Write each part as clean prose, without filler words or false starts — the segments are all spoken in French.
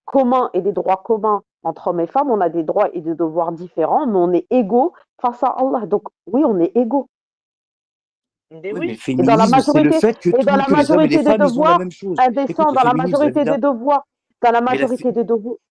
communs et des droits communs entre hommes et femmes, on a des droits et des devoirs différents, mais on est égaux face à Allah. Donc oui, on est égaux. Mais Oui, mais le oui. Et dans la féminisme, c'est le majorité, fait que et dans la que les hommes et les majorité des femmes, ils ont la devoirs, même chose. Écoute, indécent, le dans la féminisme, majorité des devoirs, dans la mais, majorité des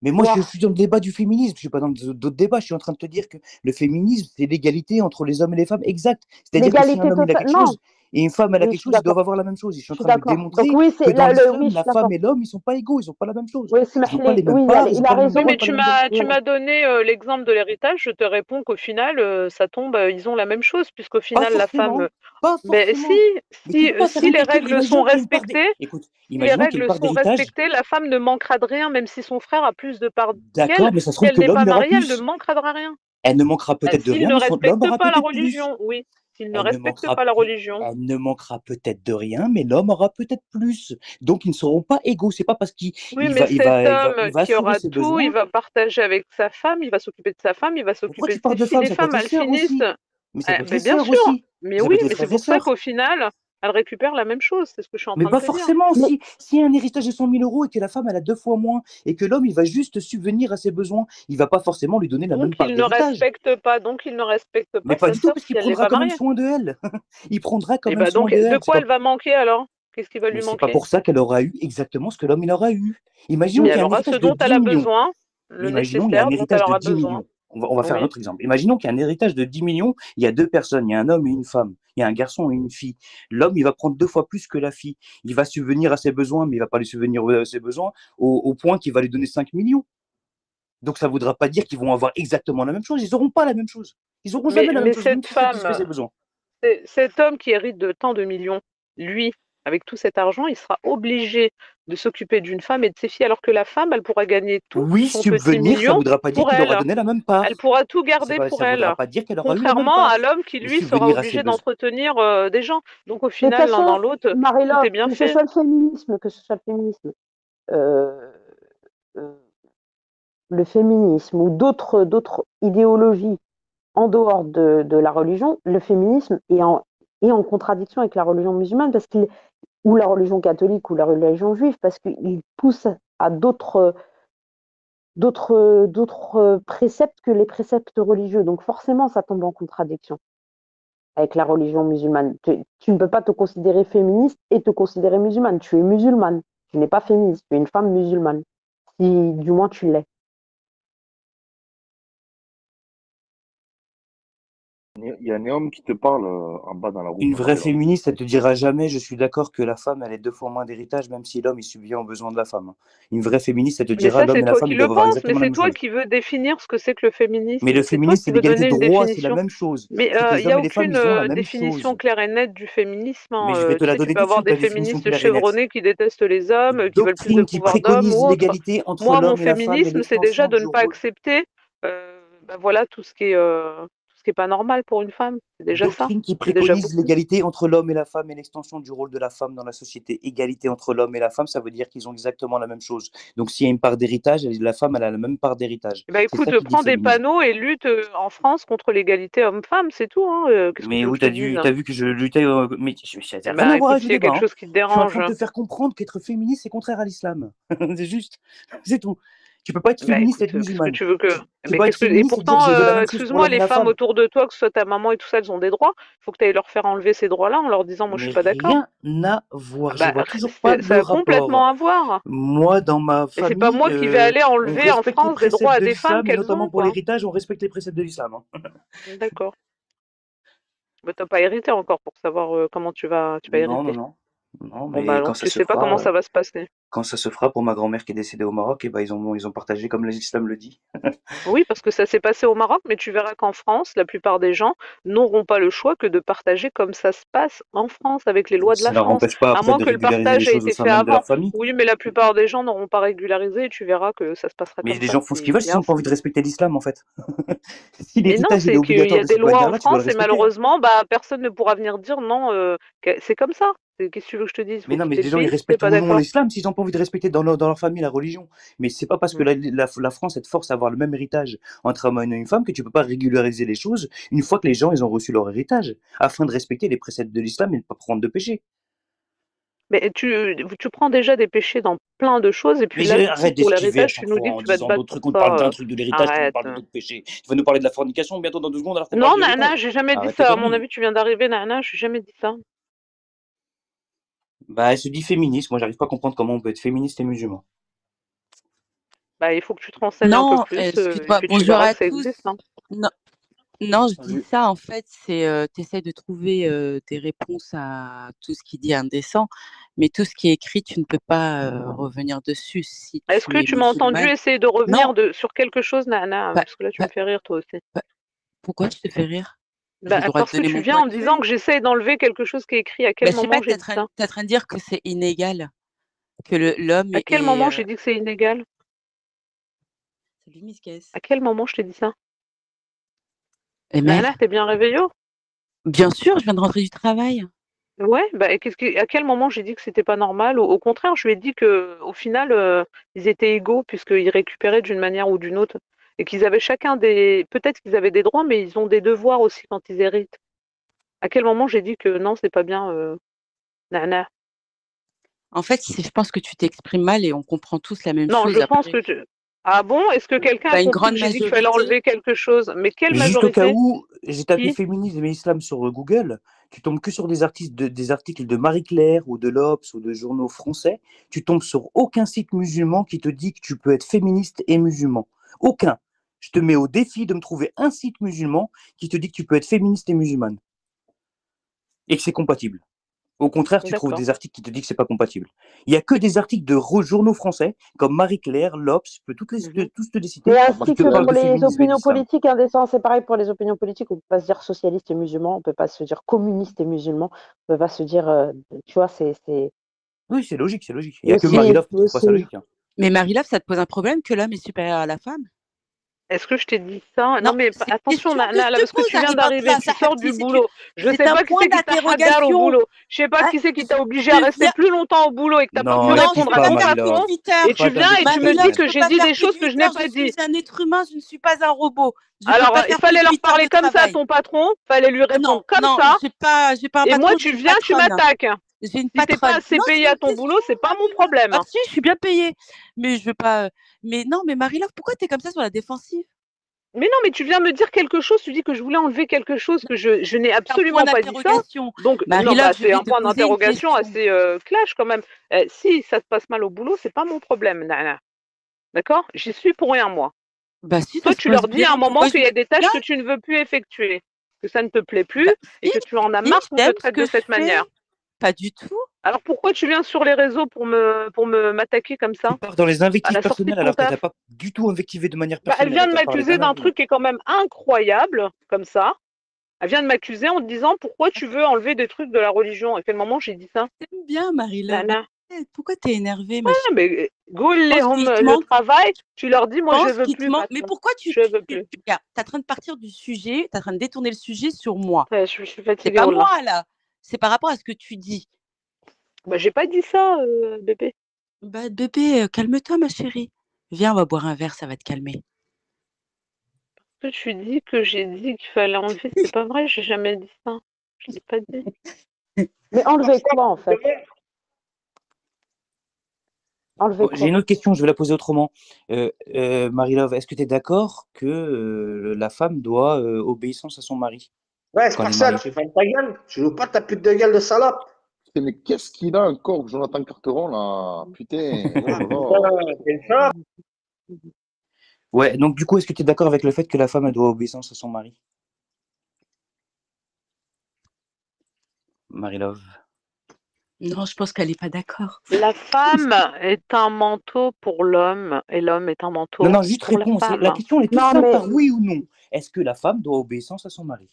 mais moi, je devoirs, suis dans le débat du féminisme, je suis pas dans d'autres débats. Je suis en train de te dire que le féminisme, c'est l'égalité entre les hommes et les femmes, exact. C'est-à-dire que si un l'égalité homme il a totale, quelque non, chose et une femme elle a oui, je quelque suis chose, ils doivent d'accord, avoir la même chose. Et je suis je en suis train de d'accord. Donc démontrer oui, que c'est dans oui, l'islam, je suis la femme d'accord. et l'homme, ils sont pas égaux, ils ont pas la même chose. Oui, Ils ont pas les mêmes oui, parts, ils il ont a pas le même raison. Oui, droit, mais pas les mêmes devoirs. tu m'as donné l'exemple de l'héritage. Je te réponds qu'au final, ça tombe, ils ont la même chose, puisqu'au Pas final, la femme. forcément, pas Ben si, forcément. Mais tu peux pas faire si une les culture. règles sont Imaginons qu'il y a une part respectées, Écoute, si les imaginons qu'il y a une règles part sont d'héritage. respectées, la femme ne manquera de rien, même si son frère a plus de parts qu'elle. D'accord, mais ça se Si trouve elle que n'est l'homme, pas il aura mariée, elle ne plus. manquera de rien. Elle ne manquera peut-être de S'il rien, ne mais l'homme respecte aura pas la peut-être plus. religion, oui. S'il ne Elle ne respecte manquera, pas la religion. elle ne manquera peut-être de rien, mais l'homme aura peut-être plus. Donc ils ne seront pas égaux. C'est pas parce qu'il Oui, mais cet il homme va qui assurer aura ses tout, il besoins. va partager avec sa femme, il va s'occuper de sa femme, il va Pourquoi s'occuper tu de ses parles de filles. femmes? Les Ça peut femmes, être les elles sœurs finissent. aussi. Mais ça peut être les Ben bien sœurs sûr. aussi. Mais Ça peut oui, être les mais c'est frères et pour ça sœurs. qu'au final, elle récupère la même chose. C'est ce que je suis en Mais train de pas te dire. forcément. Mais Si un héritage de 100 000 euros et que la femme elle a deux fois moins et que l'homme il va juste subvenir à ses besoins, il va pas forcément lui donner la même part d'héritage. Donc il ne respecte Mais pas pas sa du tout, sœur parce si qu'il elle n'est prendra pas quand même mariée. soin de elle. Il prendra quand Et même ben soin donc, de de elle. C'est quoi pas. elle va manquer alors? Qu'est-ce qui va Mais lui c'est pas manquer? pour ça qu'elle aura eu exactement ce que l'homme il aura eu. Imaginons Et qu'il y a elle un aura ce héritage de dont elle 10 a millions. besoin, le Imaginons qu'il y a un nécessaire dont elle héritage de aura 10 besoin. millions. On va faire un Oui. autre exemple. Imaginons qu'il y a un héritage de 10 millions, il y a deux personnes, il y a un homme et une femme, il y a un garçon et une fille. L'homme, il va prendre deux fois plus que la fille. Il va subvenir à ses besoins, mais il va pas lui subvenir à ses besoins au point qu'il va lui donner 5 millions. Donc ça ne voudra pas dire qu'ils vont avoir exactement la même chose. Ils n'auront pas la même chose. Ils n'auront jamais la même Mais chose, même cette si c'est satisfait ses femme, besoins. cet homme qui hérite de tant de millions, lui, avec tout cet argent, il sera obligé de s'occuper d'une femme et de ses filles, alors que la femme, elle pourra gagner tout Oui, son petit subvenir, ça ne million voudra pas dire pour qu'il aura elle. donné la même Elle part. pourra tout garder Ça pour ne voudra elle. pas dire qu'elle aura eu la même Contrairement à part. l'homme qui, Mais lui, sera subvenir à ses obligé besoins. d'entretenir des gens. Donc au de toute final, l'un dans façon, l'autre, tout Marie-Laure, est bien fait. euh, euh, le féminisme ou d'autres idéologies en dehors de la religion, le féminisme est en contradiction avec la religion musulmane parce qu'il ou la religion catholique ou la religion juive parce qu'il pousse à d'autres préceptes que les préceptes religieux. Donc forcément, ça tombe en contradiction avec la religion musulmane. Tu ne peux pas te considérer féministe et te considérer musulmane. Tu es musulmane. Tu n'es pas féministe. Tu es une femme musulmane. Si du moins tu l'es. Il y a un homme qui te parle en bas dans la route, Une vraie Marie-Laure. féministe, elle te dira jamais, je suis d'accord que la femme, elle ait deux fois moins d'héritage, même si l'homme, il subvient aux besoins de la femme. Une vraie féministe, elle te Mais dira, ça, l'homme c'est et la toi femme, qui ils le doivent avoir penses, mais exactement la c'est même toi chose. qui veux définir ce que c'est que le Mais féminisme. le C'est toi féminisme, qui c'est veux l'égalité donner de une droit, c'est la définition. même chose. Mais C'est que il les n'y a hommes et les femmes, aucune ils ont la même définition chose. claire et nette du féminisme. Mais je vais te Tu la sais, tu donner peux tout de avoir suite, des la définition féministes claire et nette. chevronnés qui détestent les hommes, qui veulent plus de Doctrine qui pouvoir d'hommes préconise ou autre. l'égalité entre Moi, mon l'homme et la femme et féminisme, c'est déjà l'extension de du ne pas rôle. accepter, voilà, tout ce qui est pas normal pour une femme. C'est déjà ça. Doctrine qui C'est déjà préconise beaucoup. l'égalité entre l'homme et la femme et l'extension du rôle de la femme dans la société. Égalité entre l'homme et la femme, ça veut dire qu'ils ont exactement la même chose. Donc s'il y a une part d'héritage, la femme, elle a la même part d'héritage. Eh ben, C'est ça écoute, qui dit le prends des féminisme. panneaux et lutte en France contre l'égalité homme-femme, c'est tout. Hein. Qu'est-ce que Mais tu veux que oui, je te dise? t'as vu que je luttais, mais ça n'a Eh rien ben, à voir écoute, avec le s'il y a débat. quelque Hein. chose qui te Je suis en train dérange, de te faire comprendre qu'être féministe, c'est contraire à l'islam. C'est juste, c'est tout. Tu peux pas être bah féministe et écoute, être qu'est-ce que musulmane. tu veux que. Tu peux Mais pas être qu'est-ce que. Et féministe et dire pourtant, je veux la même chose pour excuse-moi, l'homme et les la femmes femme. autour de toi, que ce soit ta maman et tout ça, elles ont des droits. Faut que tu ailles leur faire enlever ces droits-là en leur disant, moi je Mais suis pas d'accord. rien à Ah voir. Je bah, vois toujours pas ça le a complètement rapport. à voir. Moi, dans ma Et c'est pas famille, moi qui vais aller on enlever en respecte les France des droits préceptes à de des femmes l'islam et qu'elles notamment ont, pour quoi. l'héritage, on respecte les préceptes de l'islam. Hein. D'accord. Bah, t'as pas hérité encore pour savoir comment tu vas Non, non, hériter. non. Non, Bon, bah mais alors, tu sais pas comment ça va se passer. quand ça se fera pour ma grand-mère qui est décédée au Maroc, et ben ils ont partagé comme l'islam le dit. Oui, parce que ça s'est passé au Maroc, mais tu verras qu'en France, la plupart des gens n'auront pas le choix que de partager comme ça se passe en France, avec les lois de Ça la leur France. empêche pas À après moins de que le régulariser les partage ait choses au été sein fait même de avant. leur famille. Oui, mais la plupart des gens n'auront pas régularisé et tu verras que ça se passera Mais comme les ça. gens font ce qu'ils veulent s'ils Bien n'ont pas envie simple. de respecter l'islam en fait. Si Mais non, l'héritage il est c'est qu'il y obligatoire a de des cette lois en manière-là, tu dois le France et respecter. Hein. malheureusement, bah, personne ne pourra venir dire non, c'est comme ça. Qu'est-ce que tu veux que je te dise? Mais Faut non, mais quitter les le gens, ils pays si t'es respectent pas ou non d'accord. l'islam s'ils n'ont pas envie de respecter dans leur famille la religion. Mais c'est pas parce que Mm. la France, elle te force à avoir le même héritage entre un homme et une femme que tu peux pas régulariser les choses une fois que les gens, ils ont reçu leur héritage, afin de respecter les préceptes de l'islam et de ne pas prendre de péché. Mais tu prends déjà des péchés dans plein de choses, et puis Mais là, du coup, arrête pour d'esquiver à l'héritage, tu chaque nous dis fois que en tu vas te disant battre d'autres pour trucs. On te parle d'un ça. truc de l'héritage, tu nous Arrête. parles d'autres péchés. Tu vas nous parler de la fornication bientôt dans 2 secondes alors qu'on parle Non, du Nana, héritage. j'ai jamais dit Arrête tes ça. À mon conneries. avis, tu viens d'arriver, Nana, j'ai jamais dit ça. Bah, elle se dit féministe. Moi, j'arrive pas à comprendre comment on peut être féministe et musulman. Bah, il faut que tu te renseignes un peu Non, plus, et excuse-moi, puis tu bonjour verras à que ça tous. existe, hein. Non, non, je dis Salut. ça, en fait, c'est tu essaies de trouver des réponses à tout ce qui dit indécent, mais tout ce qui est écrit, tu ne peux pas revenir dessus si Est-ce que tu es tu m'as entendu musulmane. essayer de Non, revenir sur quelque chose, Nana? pas, Parce que là, tu me pas- fais rire, toi aussi. pas- pourquoi je te fais rire? J'ai Bah, le droit de parce que donner tu mon viens point en me de disant vue. que j'essaie d'enlever quelque chose qui est écrit. À Bah, quel je sais moment pas, j'ai dit ça? t'es en train de dire que c'est inégal, que l'homme À quel moment j'ai dit que c'est inégal? Salut Miss Guess. À quel moment je t'ai dit ça? Eh merde, Nana, t'es bien réveillée? bien sûr, je viens de rentrer du travail. Ouais, bah, et à quel moment j'ai dit que c'était pas normal? Au contraire, je lui ai dit que, au final, ils étaient égaux puisqu'ils récupéraient d'une manière ou d'une autre, et qu'ils avaient chacun peut-être qu'ils avaient des droits, mais ils ont des devoirs aussi quand ils héritent. À quel moment j'ai dit que non, c'est pas bien, Nana? En fait, je pense que tu t'exprimes mal et on comprend tous la même Non, je chose pense après. que Ah bon? Est-ce que quelqu'un a Bah, une compris grande que j'ai dit qu'il fallait majorité. enlever quelque chose? Mais quelle Juste au cas majorité? où, j'ai tapé Qui? féminisme et islam sur Google, tu tombes que sur des articles de Marie-Claire ou de l'Obs ou de journaux français. Tu tombes sur aucun site musulman qui te dit que tu peux être féministe et musulman. Aucun. Je te mets au défi de me trouver un site musulman qui te dit que tu peux être féministe et musulmane et que c'est compatible. Au contraire, tu trouves D'accord. des articles qui te disent que c'est pas compatible. Il y a que des articles de journaux français comme Marie-Claire, l'Obs, je peux Mhm. tous te les citer, Et qui ainsi te que parlent pour de les féminisme et opinions d'islam. politiques indécents, c'est pareil pour les opinions politiques. On ne peut pas se dire socialiste et musulman, on ne peut pas se dire communiste et musulman, on ne peut pas se dire, tu vois, c'est Oui, c'est logique, c'est logique. Il n'y a que aussi, Marie-Love qui trouve pas ça aussi. logique. Hein. Mais Marie-Love, ça te pose un problème que l'homme est supérieur à la femme? Est-ce que je t'ai dit ça? Non, Non, mais c'est une attention, question que je Nana, là, te parce que pose, tu viens d'arriver, Haribantla, tu sors du Sahapti, boulot. Je c'est sais un pas qui point c'est qui t'a hagar au d'interrogation. boulot. Je sais pas Hein, qui c'est qui t'a obligé à je rester viens... plus longtemps au boulot et que t'as pas pu Non, Non, je répondre peux à explique pas, pas ton faire plus de patron. Marie-Love. 8 heures. Et tu Pas viens et tu me Marie-Love, dis d'indiscipline. je que peux j'ai pas dit faire des plus de choses que 8 je n'ai heures. Je pas dit. suis un être humain, je ne suis pas un robot. Je peux Alors, pas il faire plus fallait de leur 8 heures parler de comme ça à travail. ton patron, fallait lui Non, répondre comme non, ça. j'ai pas un Et moi, patron, tu j'ai une viens, tu patronne. m'attaques. J'ai une Si t'es pas patronne. assez Non, c'est payé pas à une ton question, boulot, c'est pas mon Marie-Love. problème. Ah si, je suis bien payée. Mais je veux pas... Mais non, mais Marie-Love, pourquoi t'es comme ça sur la défensive? Mais non, mais tu viens me dire quelque chose, tu dis que je voulais enlever quelque chose, que je n'ai C'est un point absolument pas dit ça. d'interrogation. Donc, non, bah, Marie-Love, je c'est vais un te point poser une d'interrogation question. assez clash quand même. Si ça se passe mal au boulot, c'est pas mon problème, Nana. D'accord? J'y suis pour rien, moi. Bah si, ça Toi, se tu leur passe dis bien. à un moment Pourquoi je qu'il y a vais des bien? tâches que tu ne veux plus effectuer, que ça ne te plaît plus Bah et si, que tu en as si, marre qu'on te j'aime ce traite que de je cette fais. manière. Pas du tout. Alors pourquoi tu viens sur les réseaux pour me m'attaquer comme Tu ça pars dans les à invectives la sortie de personnelles ton alors qu'elle t'a taf? pas du tout invectivé de manière Bah, elle personnelle. vient Elle de t'a parlé m'accuser d'un d'un avis. truc qui est quand même incroyable, comme ça. Elle vient de m'accuser en te disant pourquoi tu veux enlever des trucs de la religion. À quel moment j'ai dit ça? T'aimes bien, Marie-Love. Mais Nana. pourquoi t'es énervée, ma Ah, chérie? mais go Je pense qu'il te le manque. travail, tu leur dis Je moi je pense veux qu'il te plus, manque. Mais patron. pourquoi Je veux plus. regardes, t'es en train de partir du sujet, t'es en train de détourner le sujet sur moi. Ouais, je suis C'est fatiguée, pas Wallah. moi, là. C'est par rapport à ce que tu dis. Bah, j'ai pas dit ça, bébé. Bah, bébé, calme-toi, ma chérie. Viens, on va boire un verre, ça va te calmer. Ce que tu dis que j'ai dit qu'il fallait enlever, c'est pas vrai, j'ai jamais dit ça. Je l'ai pas dit. Mais enlever quoi, en fait? Enlever Bon, j'ai quoi? une autre question, je vais la poser autrement. Marie-Love, est-ce que tu es d'accord que la femme doit obéissance à son mari Ouais, c'est quand elle pour est ça, mariée? tu fermes ta gueule. Tu veux pas ta pute de gueule de salope. Mais qu'est-ce qu'il a encore, Jonathan Carteron, là? Putain, oh là là. Putain, c'est une salope. Ouais, donc du coup, est-ce que tu es d'accord avec le fait que la femme elle doit obéissance à son mari? Marie-Love. Non, je pense qu'elle n'est pas d'accord. La femme est un manteau pour l'homme et l'homme est un Non, manteau non, juste pour la réponse. La femme. question elle est toute Non, simple mais par oui ou non. Est-ce que la femme doit obéissance à son mari?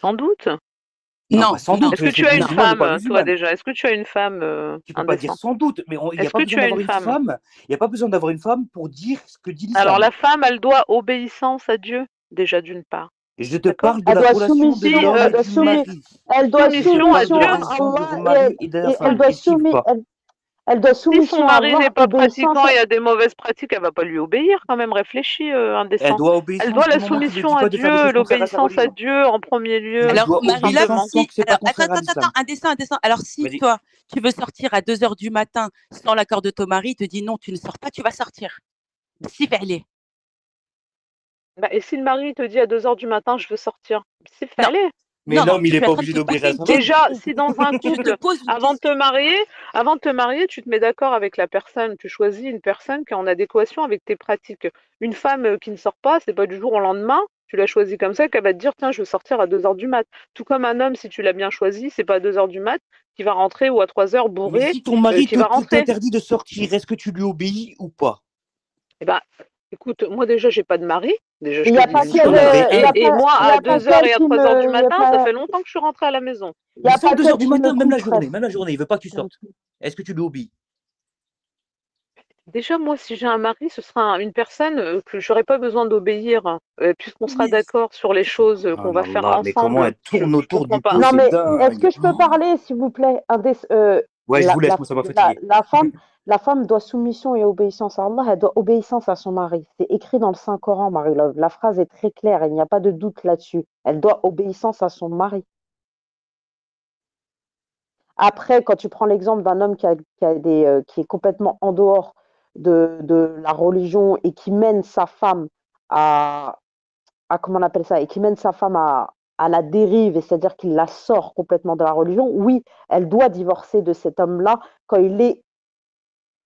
Sans doute. Non, Non, pas sans non, doute, Est-ce que c'est tu as une musulman ou pas femme, toi musulmane. déjà? Est-ce que tu as une femme Tu peux pas dire indécente? sans doute, mais il n'y a Est-ce pas que besoin tu as d'avoir une une femme? femme. Il n'y a pas besoin d'avoir une femme pour dire ce que dit Alors l'islam. la femme, elle doit obéissance à Dieu, déjà d'une part. Et je te D'accord? parle de elle la doit relation de Si, l'homme et du mari. elle doit Je te soumission à parle de soumission Dieu, la à relation du Allah mari et de la et elle femme. doit Esquive soumettre, pas. Elle doit Si son soumission à mari Allah, n'est pas obéissance pratiquant et a des mauvaises pratiques, elle va pas lui obéir quand même. Réfléchis, Elle indécent. doit Elle obéissance doit du la moment qu'il ne soumission dit à pas de faire des Dieu, choses contraires à sa l'obéissance à religion. Dieu en premier lieu, Il Alors, doit tout Marie-Love, obéissance simplement. tant si. que c'est pas Alors, attends, contraire à attends, attends, l'islam. indécent. Alors, si Vas-y. toi, tu veux sortir à 2 h du matin sans l'accord de ton mari, il te dit non, tu ne sors pas, tu vas sortir. Si, fais-le. Bah, et si le mari te dit à 2 heures du matin, je veux sortir, c'est Non, fallait. Mais non, l'homme, il je est suis en pas train de obligé te d'obéir poser à une sa femme. question. Déjà, si dans un Je te couple, pose une avant de te question. marier, tu te mets d'accord avec la personne, tu choisis une personne qui est en adéquation avec tes pratiques. Une femme qui ne sort pas, c'est pas du jour au lendemain, tu l'as choisie comme ça qu'elle va te dire, tiens, je veux sortir à 2 heures du mat. Tout comme un homme, si tu l'as bien choisi, c'est pas à 2 heures du mat qui va rentrer ou à 3 heures Mais bourré, si ton mari qui va rentrer. t'interdit de sortir, est-ce que tu lui obéis ou pas? Eh ben, écoute, moi déjà, j'ai pas de mari. Déjà, je Il n'y te a dis pas une Si t'en chose. avais il y un, a Et pas, moi, il y à a pas 2 heures qu'elle et à qui 3 heures du me, il y a matin, ça pas, fait longtemps que je suis rentrée à la maison. il y il a sort pas 2 qu'elle heures du qui me matin, même la journée, coupe. il veut pas que tu sortes. Est-ce que tu lui obéis? Déjà, moi, si j'ai un mari, ce sera une personne que j'aurais pas besoin d'obéir, puisqu'on sera Mais d'accord sur les choses Oh qu'on là va faire là, mais comment ensemble. elle tourne Je autour comprends du pas. pot, Non, c'est mais est-ce que dingue. je peux parler, s'il vous plaît? Ouais, je vous laisse, moi ça m'a fatigué. La femme doit soumission et obéissance à Allah, elle doit obéissance à son mari. C'est écrit dans le Saint-Coran, Marie-Love. La phrase est très claire, il n'y a pas de doute là-dessus. Elle doit obéissance à son mari. Après, quand tu prends l'exemple d'un homme qui est complètement en dehors de la religion et qui mène sa femme comment on appelle ça, et qui mène sa femme à la dérive, et c'est-à-dire qu'il la sort complètement de la religion, oui, elle doit divorcer de cet homme-là quand il est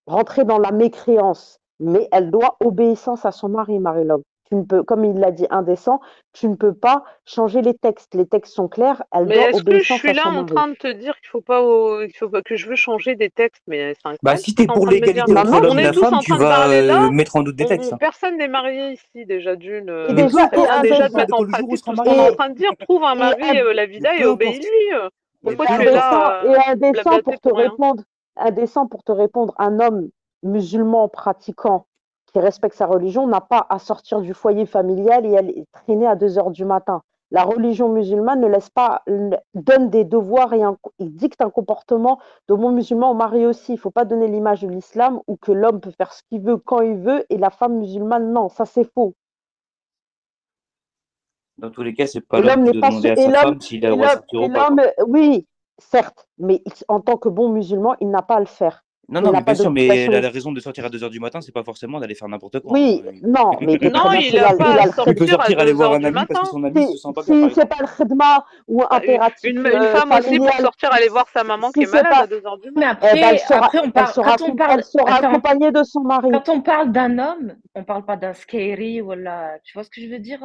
rentré dans la mécréance, mais elle doit obéissance à son mari, Marie-Love. Tu ne peux, comme il l'a dit, indécent, tu ne peux pas changer les textes. Les textes sont clairs, elle Mais doit est-ce que je obéissance suis à là son en mari. train de te dire qu'il faut pas que je veux changer des textes? Mais c'est Bah, incroyable si ce que tu t'es es en pour train de me dire. l'égalité Non, entre non, On l'homme et est la tous femme, en tu train de vas parler là. mettre en doute des textes. Personne n'est marié ici déjà d'une. et Mais Donc peu ce déjà, serait et importe, bien déjà de ça indécent, mettre en dépend du jour où il pratique sera tout ce qu'on est marié. en et, train de dire. Trouve un et, mari, la Mais vida, et peu importe. obéis-lui. Mais Pourquoi peu tu es importe. là indécent blablater pour rien? indécent pour te répondre, un homme musulman pratiquant qui respecte sa religion n'a pas à sortir du foyer familial et aller traîner à 2 heures du matin. La religion musulmane ne laisse pas, donne des devoirs et il dicte un comportement de bon musulman au mari aussi. Il ne faut pas donner l'image de l'islam où que l'homme peut faire ce qu'il veut quand il veut et la femme musulmane, non, ça c'est faux. Dans tous les cas, c'est pas Et l'homme l'homme qui n'est doit pas demander à sa femme s'il a le droit de sortir ou pas, quoi. oui, certes, mais en tant que bon musulman, il n'a pas à le faire. Non, Il non, n'a mais pas bien sûr, mais d'obligation. la raison de sortir à 2 heures du matin, c'est pas forcément d'aller faire n'importe quoi. Oui, non, mais il peut très Non, bien, il n'a pas il à a le Il peut khidma. sortir à sortir aller 2 voir heures un du ami parce que matin. son ami il se sent pas bien, par Si c'est exemple. pas le khidma ou Bah, impératif une femme aussi pour familial, sortir aller voir sa maman qui si est c'est malade pas, à 2 heures du Mais matin. eh ben, après, on parle, elle sera attends, accompagnée de son mari. quand on parle d'un homme, on parle pas d'un scary ou là, tu vois ce que je veux dire,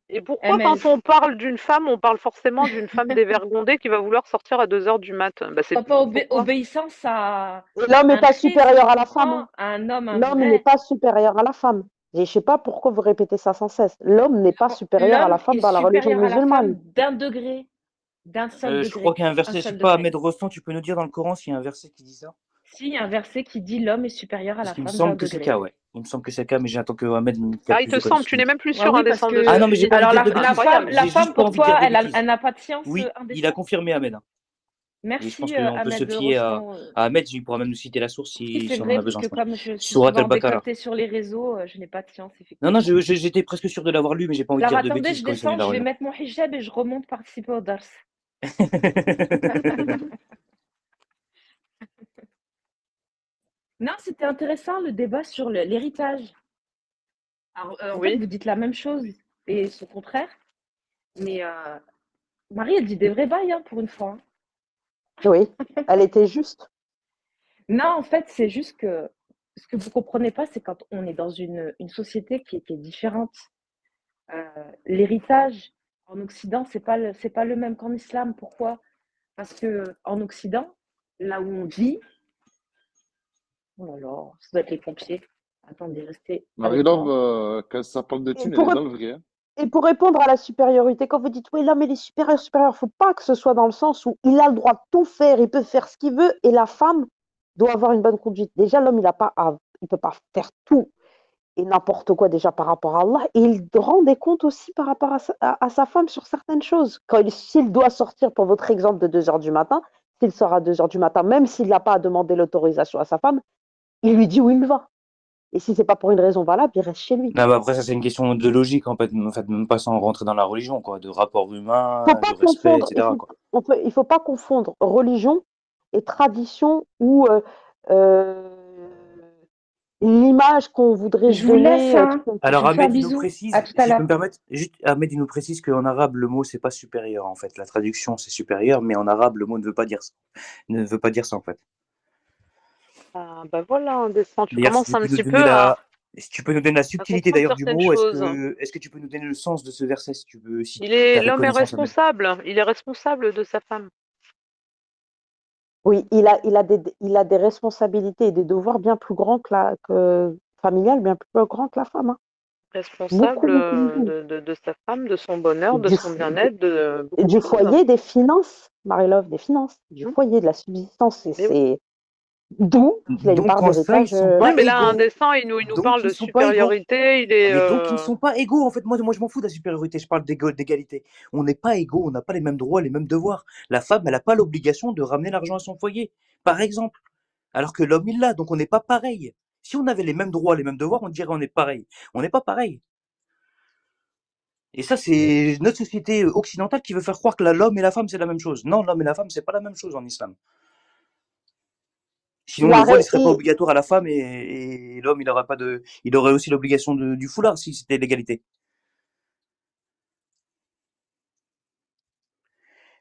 Et pourquoi ML? quand on parle d'une femme, on parle forcément d'une femme dévergondée qui va vouloir sortir à 2 heures du mat? Bah, c'est Pas pourquoi? obéissance à Et l'homme n'est un pas trait, si supérieur je à la femme, hein. comprends, à un homme, un L'homme n'est vrai. pas supérieur à la femme. Et je sais pas pourquoi vous répétez ça sans cesse. L'homme n'est pas supérieur à la L'homme femme est dans la religion supérieur à la musulmane. femme d'un degré, d'un seul Je crois degré, qu'il y a un un verset, je sais seul pas, degré. Ahmed Rostand, tu peux nous dire dans le Coran s'il y a un verset qui dit ça? Si, il y a un verset qui dit l'homme est supérieur à Parce la qu'il me femme d'un semble que c'est le degré. cas, ouais. Il me semble que c'est le cas, mais j'attends que Ahmed me Ah, capte il plus te de semble, tu connaissances. n'es même plus Ouais, sûr, oui, parce indécent, de ce Ah que non, que mais tu j'ai dis. pas envie de alors dire de la bêtises. femme, Incroyable. la J'ai femme juste pas pour envie de dire toi, de bêtises. elle n'a pas de science, Oui, il a indécent. confirmé Ahmed. Et je pense Merci qu'on peut se Ahmed fier à Rostand. Ahmed, il pourra même nous citer la source Si c'est si on en vrai, a besoin, puisque je pense. comme je suis Surat souvent al-Baqarah. décaptée sur les réseaux, je n'ai pas de science, Non, non, effectivement. j'étais presque sûr de l'avoir lu, mais j'ai pas envie de Alors dire de attendez, bêtises je quand il s'agit descends, de la je vais religion. mettre mon hijab et je remonte participer au dars. Non, c'était intéressant le débat sur l'héritage. Alors, en fait, Oui. vous dites la même chose et c'est le contraire, mais Marie, elle dit des vrais bails, hein, pour une fois, hein. Oui, elle était juste. Non, en fait, c'est juste que ce que vous comprenez pas, c'est quand on est dans une société qui est différente. L'héritage en Occident, c'est pas le même qu'en islam. Pourquoi? Parce que en Occident, là où on vit, oh là là, ça doit être les pompiers. Attendez, restez avec moi. Marie-Love, quand ça parle de Et thunes, elle pour, est dans le vrai, hein. et pour répondre à la supériorité, quand vous dites oui, l'homme il est supérieur, supérieur, faut pas que ce soit dans le sens où il a le droit de tout faire, il peut faire ce qu'il veut, et la femme doit avoir une bonne conduite. Déjà, l'homme, il peut pas faire tout et n'importe quoi déjà par rapport à Allah, et il rend des comptes aussi par rapport à sa femme sur certaines choses. S'il doit sortir, pour votre exemple de 2 heures du matin, s'il sort à 2 heures du matin, même s'il n'a pas à demander l'autorisation à sa femme, il lui dit où il va. Et si c'est pas pour une raison valable, il reste chez lui. Ah bah après, ça, c'est une question de logique, en fait, même pas sans rentrer dans la religion, quoi, de rapport humain, Faut pas de respect, confondre, etc., quoi. il faut pas confondre religion et tradition ou l'image qu'on voudrait se Je vous laisse, donner. hein. Alors, Je vous fais un Ahmed, il nous bisou. précise, À tout à si je peux l'heure. me permettre, juste, Ahmed, il nous précise qu'en arabe, le mot, c'est pas supérieur, en fait. La traduction, c'est supérieur, mais en arabe, le mot ne veut pas dire ça. Ne veut pas dire ça, en fait. Ah, bah voilà, indécent. Tu D'ailleurs, si commences tu un peux nous petit donner peu à si tu peux nous donner la subtilité comprendre d'ailleurs du certaines mot, choses. est-ce que tu peux nous donner le sens de ce verset si tu veux, si tu as L'homme est connaissance, Ahmed? responsable. Il est responsable de sa femme. Oui, il a des responsabilités et des devoirs bien plus grands familiales, bien plus grands que la femme. Hein. Responsable Beaucoup, beaucoup, beaucoup. de sa femme, de son bonheur, Et de son bien-être, de beaucoup de du choses. foyer, des finances, Marie-Love, des finances, du foyer, de la subsistance. Mais oui. C'est d'où qu'il a une Donc part en ça, ils d'héritage. sont Oui, pas mais là, égaux. indécent, il nous Donc parle ils de sont pas égaux. supériorité. Il est. Mais donc ils sont pas égaux en fait. Moi je m'en fous de la supériorité. Je parle d'égalité. On n'est pas égaux. On n'a pas les mêmes droits, les mêmes devoirs. La femme, elle n'a pas l'obligation de ramener l'argent à son foyer, par exemple. Alors que l'homme, il l'a. Donc on n'est pas pareil. Si on avait les mêmes droits, les mêmes devoirs, on dirait on est pareil. On n'est pas pareil. Et ça, c'est notre société occidentale qui veut faire croire que l'homme et la femme, c'est la même chose. Non, l'homme et la femme, c'est pas la même chose en islam. Sinon, le voile, il serait pas obligatoire à la femme et l'homme, il aurait aussi l'obligation du foulard si c'était l'égalité.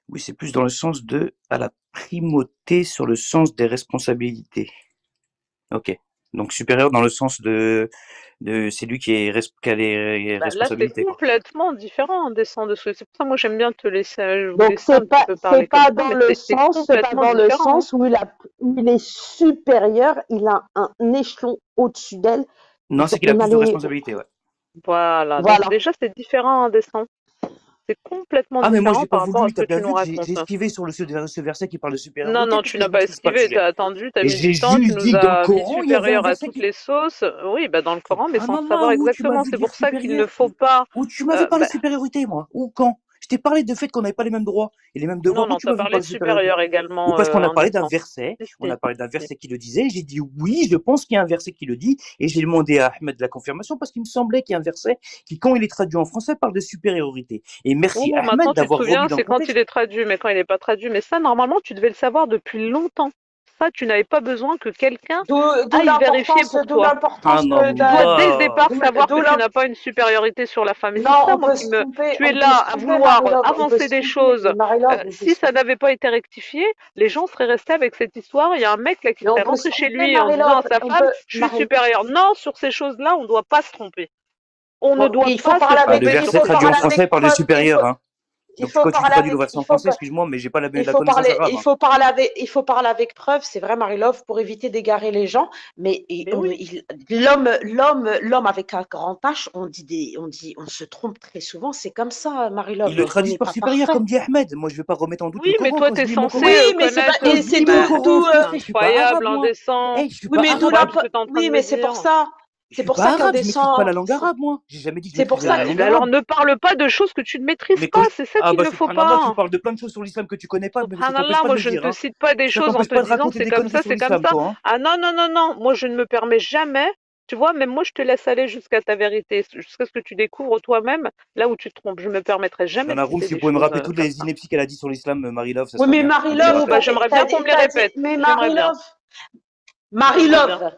Oui, c'est plus dans le sens à la primauté sur le sens des responsabilités. Ok. Donc supérieur dans le sens c'est lui qui a les Là, c'est responsabilités, quoi. complètement différent, indécent de ce. C'est pour ça, moi, j'aime bien te laisser, vous Donc laisser un petit peu parler comme ça, mais c'est complètement le différent. sens où il est supérieur, il a un échelon au-dessus d'elle. Non, c'est qu'il a plus de responsabilités, ouais. Voilà. Voilà. Donc déjà, c'est différent, indécent. C'est complètement Ah, mais moi, différent j'ai par pas rapport voulu, à ce que t'as tu bien nous vu que j'ai racontes. esquivé sur ce verset qui parle de Non, supériorité non, parce tu que n'as je pas maîtrise pas le esquivé, tu sujet. as attendu, tu as Et mis j'ai du temps, tu juste nous dit que dans le as mis Coran, il y avait un supérieur à verset toutes qui... les sauces. Oui, bah dans le Coran, mais sans Subhanallah, savoir où tu m'as exactement. vu C'est dire pour ça qu'il ne supérieur? faut pas. Où tu m'as vu parler Bah, de supériorité, moi? Ou quand? Je t'ai parlé de fait qu'on n'avait pas les mêmes droits et les mêmes devoirs. non, Où tu tu as m'as vu parlé parler de de supériorité? supérieur Ou également, parce qu'on a parlé d'un indécent. verset, Si, on si, a parlé d'un si. verset qui le disait, j'ai dit oui, je pense qu'il y a un verset qui le dit, et j'ai demandé à Ahmed la confirmation parce qu'il me semblait qu'il y a un verset qui, quand il est traduit en français, parle de supériorité. Et merci Oh, Ahmed maintenant tu te d'avoir remis souviens, dans le c'est quand il contexte. est traduit, mais quand il n'est pas traduit. Mais ça, normalement, tu devais le savoir depuis longtemps. Ça, tu n'avais pas besoin que quelqu'un D'où aille vérifier pour toi. l'importance Tu dois dès le départ Subhanallah. savoir que tu n'as pas une supériorité sur la femme. Et c'est Non, ça, on moi, peut se tromper, Tu es là à vouloir Marie-Love, on peut avancer se des tromper, choses. Marie-Love, on peut Si se ça tromper. n'avait pas été rectifié, les gens seraient restés avec cette histoire. Il y a un mec là qui Mais on serait peut se rentré chez tromper, lui en disant à Marie-Love, sa femme, je suis supérieur. Non, sur ces choses-là, on ne doit pas se tromper. On ne Bon, doit il faut pas se parler Ah, avec, le tromper il sur verset faut ces traduit en parler choses-là. français avec parle de preuve, supérieur, hein. il Donc faut quand tu parler traduis le avec, verset en français, excuse-moi, mais j'ai pas la connaissance arabe, hein. il faut parler avec preuve, c'est vrai, Marie-Love, pour éviter d'égarer les gens, mais Mais oui. l'homme avec un grand H, on se trompe très souvent, c'est comme ça, Ils Marie-Love, le on traduisent n'est par pas supérieur, parfait. comme dit Ahmed. Moi, je vais pas remettre en doute le Oui, mais Coran. toi, Quand tu je es lis mon censé Coran, Oui, mais c'est pas, connaître. quand et je c'est lis mon Coran en d'où, français, je suis pas Incroyable, arabe, moi. indécent. Je suis oui, pas mais C'est d'où arabe, moi. incroyable ce que tu es en train oui, de me mais c'est pour dire. ça, Je suis pas arabe, je maîtrise pas la langue arabe, moi. J'ai jamais dit que je c'est pour maîtrisais ça, la langue Alors arabe. ne parle pas de choses que tu ne maîtrises Mais quand pas, c'est ça ah qu'il bah ne faut subhanallah, tu pas. parles de plein de choses sur l'islam que tu connais pas, mais ça t'empêche Subhanallah, pas de moi le je ne dire, te hein. cite pas des Ça choses en t'empêche te pas de disant raconter c'est des comme conneries ça, sur c'est comme l'islam, ça. toi, hein. Ah non, non, non, non, moi je ne me permets jamais, tu vois, même moi je te laisse aller jusqu'à ta vérité, jusqu'à ce que tu découvres toi-même là où tu te trompes. Je me permettrai jamais Dans de la room, citer si vous des pouvez me choses rappeler toutes comme les ça. inepties qu'elle a dit sur l'islam, Marie-Love, ça oui, serait mais bien. Elle me les Marie-Love, Oh, bah, rappelle. j'aimerais bien qu'on me les répète. mais J'aimerais bien. J'aimerais bien. Marie-Love,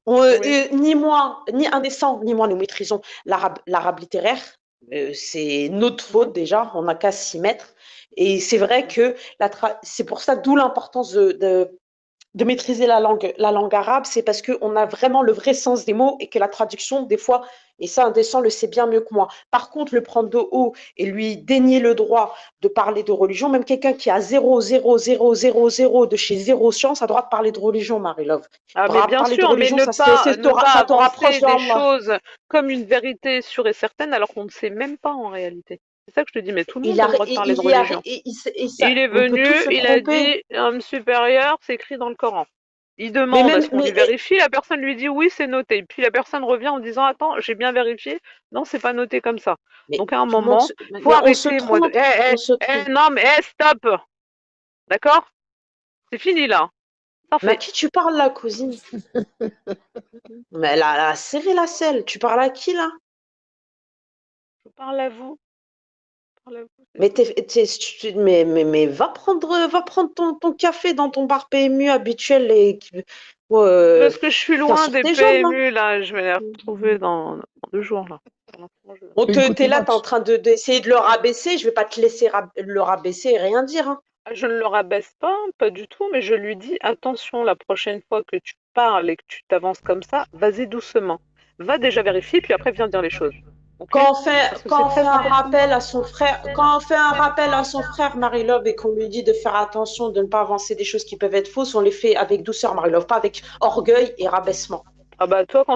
Oui. ni moi, ni Indécent, ni moi, nous maîtrisons l'arabe littéraire. C'est notre faute déjà, on n'a qu'à s'y mettre. Et c'est vrai que c'est pour ça, d'où l'importance de maîtriser la langue arabe, c'est parce qu'on a vraiment le vrai sens des mots et que la traduction, des fois, et ça, Indécent le sait bien mieux que moi. Par contre, le prendre de haut et lui dénier le droit de parler de religion, même quelqu'un qui a 0,0000 de chez zéro science a le droit de parler de religion, Marie-Love. Ah, mais bien Parler de sûr, mais religion, ne ça pas ça te rapproche avancer de des Allah. choses comme une vérité sûre et certaine alors qu'on ne sait même pas en réalité. C'est ça que je te dis, mais tout le monde a le droit de parler de religion. Il est On peut venu, tous se il a tromper. dit homme supérieur, c'est écrit dans le Coran. Il Mais demande à même, ce qu'on lui vérifie, la personne lui dit oui, c'est noté. Puis la personne revient en disant attends, j'ai bien vérifié, non, c'est pas noté comme ça. Donc à un tout le monde, moment, faut mais on se arrêter, moi de. trompe, on se trompe. Non, mais stop! D'accord? C'est fini là. Ça Mais à fait. qui tu parles là, cousine? Mais elle a serré la selle. Tu parles à qui là? Je parle à vous. Je parle à vous, c'est Mais, tout. mais va prendre ton café dans ton bar PMU habituel et Parce que je suis tiens loin sur des tes jambes. Hein. PMU là. Je vais les retrouver dans 2 jours là. Pour l'instant, On Fais une t'es là, match. t'es en train d'essayer de le rabaisser. Je vais pas te laisser le rabaisser et rien dire. Hein. Je ne le rabaisse pas du tout, mais je lui dis attention, la prochaine fois que tu parles et que tu t'avances comme ça, vas-y doucement. Va déjà vérifier, puis après viens dire les choses. Ok? Quand Parce que on c'est fait très un important. rappel à son frère, quand on fait un rappel à son frère Marie-Love et qu'on lui dit de faire attention, de ne pas avancer des choses qui peuvent être fausses, on les fait avec douceur, Marie-Love, pas avec orgueil et rabaissement. Ah bah toi,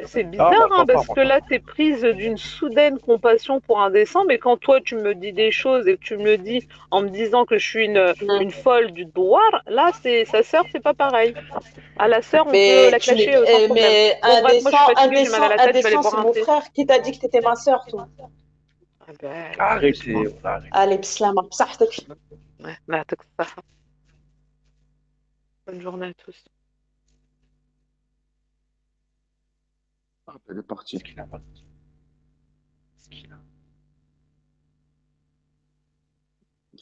c'est bizarre, hein, parce que là, t'es prise d'une soudaine compassion pour un décent, mais quand toi, tu me dis des choses et que tu me le dis en me disant que je suis une folle du droit, là, sa sœur, c'est pas pareil. À la sœur, on peut Mais la clasher sans problème. mais Bon, bref, moi, je suis fatiguée, j'ai mal à la tête, je vais aller indécent, boire c'est un mon thé. frère qui t'a dit que t'étais ma sœur, toi. Ah ben, Arrêtez, arrêtez. Allez, bslama, bsahtek. ouais, là, t'as que ça. Bonne journée à tous. Ah, elle est partie. Ce qu'il a pas. Ce qu'il a.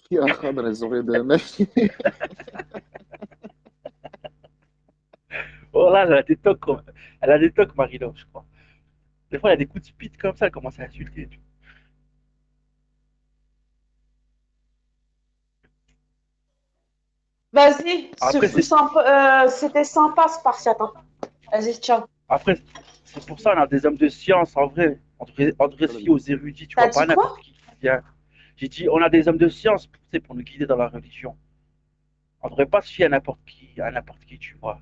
Qui a Khadr les oreilles de mec? Oh là, elle a des tocs, Marie-Laure, je crois. Des fois, elle a des coups de speed comme ça, elle commence à insulter. Tu Vas-y, Après, c'était sympa ce Spartiate. Hein. Vas-y, ciao. Après, c'est pour ça qu'on a des hommes de science, en vrai. On devrait se fier aux érudits, tu T'as vois, pas dit quoi? n'importe qui vient. J'ai dit, on a des hommes de science, c'est pour nous guider dans la religion. On devrait pas se fier à n'importe qui, tu vois.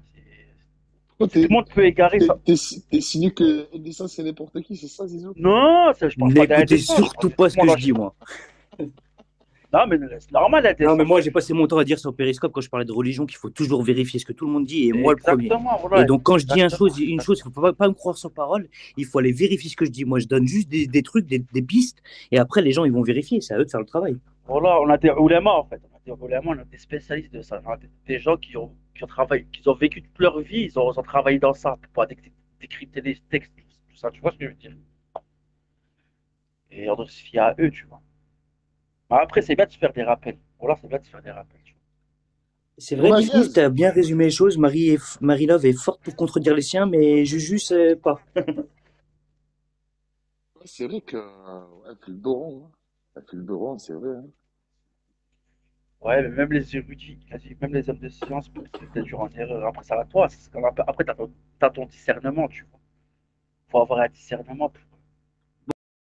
Toi, Tout le monde peut égarer ça. t'es signé que Edessa c'est n'importe qui, c'est ça, Zizou? Non, ça, je pense pas derrière N'écoutez des gens, surtout pas ce que je dis, moi. Non, mais c'est normal, la Non, descente. mais moi, j'ai passé mon temps à dire sur Periscope quand je parlais de religion qu'il faut toujours vérifier ce que tout le monde dit, et moi le premier. Exactement, voilà. Et donc, quand je dis une chose, il Exactement. ne faut pas me croire sur parole, il faut aller vérifier ce que je dis. Moi, je donne juste des trucs, des pistes, et après, les gens, ils vont vérifier. C'est à eux de faire le travail. Voilà, on a des oulémas, en fait. On a des oulémas, on a des spécialistes de ça. On a des gens qui ont travaillé, qui ont vécu toute leur vie, ils ont travaillé dans ça pour pouvoir décrypter les textes, tout ça. Tu vois ce que je veux dire? Et on doit se fier à eux, tu vois. Mais après, c'est bien de se faire des rappels. Voilà, c'est bien de se faire des rappels. Tu vois. C'est vrai, On a Smith, Gaz. tu as bien résumé les choses. Marie-Love est forte pour contredire les siens, mais Juju, c'est pas. C'est vrai qu'elle fait le dos rond. Hein. Elle fait le dos rond, c'est vrai. Hein. Ouais, mais même les érudits, même les hommes de science, peut-être des jours en erreur. Après, ça va toi. Après, t'as ton discernement, tu vois. Faut avoir un discernement pour